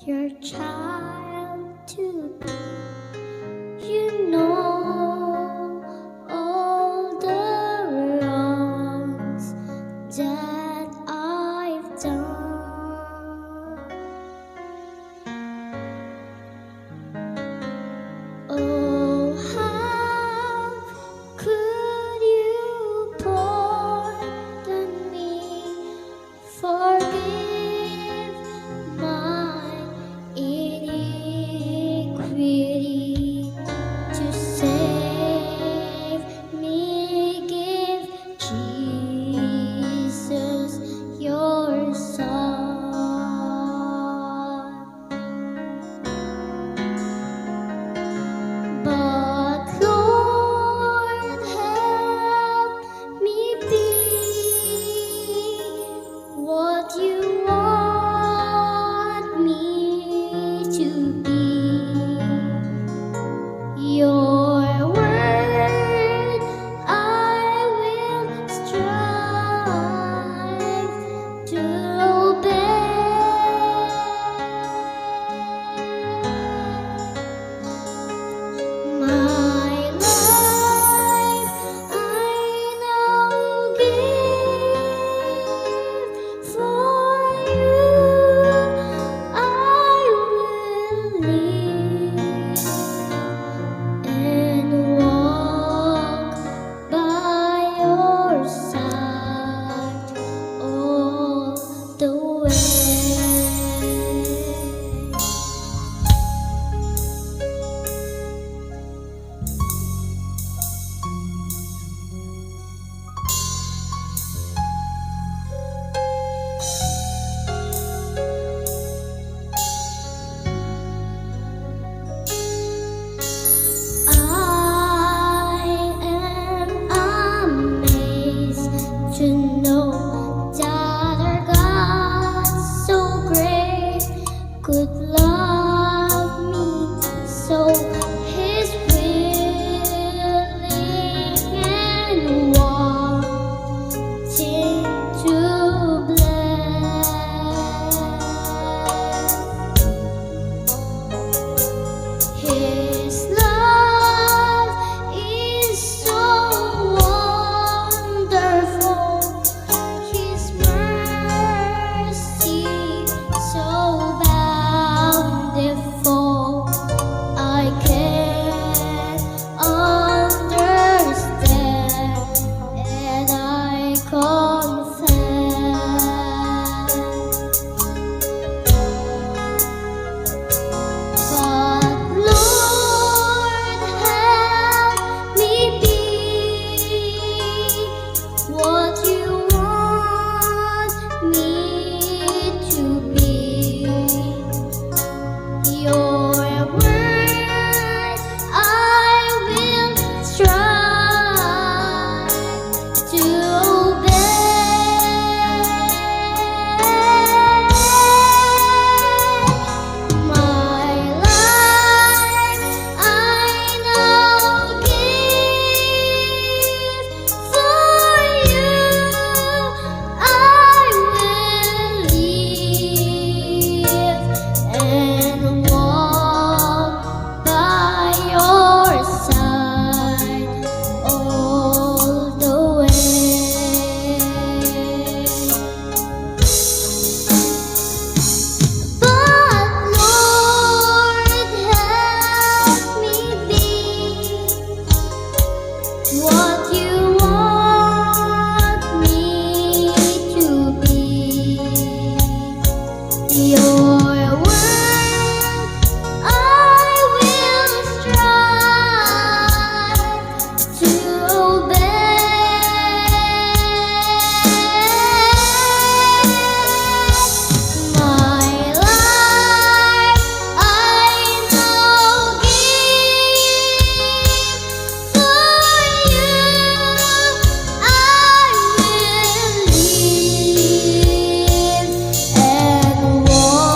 your child to be. You know all the wrongs that I've done. Oh, how could you pardon me? Forgive my iniquity. To save me, give Jesus your Son. But Lord, help me be what you want me to be. Your word I will strive to obey. My life I now give for you. I will live and walk by your side all the way. I am amazed to know that our God so great could love me so. His willing and wanting to bless. His love is so wonderful, His mercy so bountiful. I can't understand, and I confess. But Lord, help me be what you want me to be. Your word I will strive to obey. My life I now give for you. I will live and walk by your side all the way. But Lord, help me be what you want me to be. Your word I will strive to obey. My life I now give for you. I will live and walk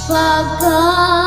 Pagka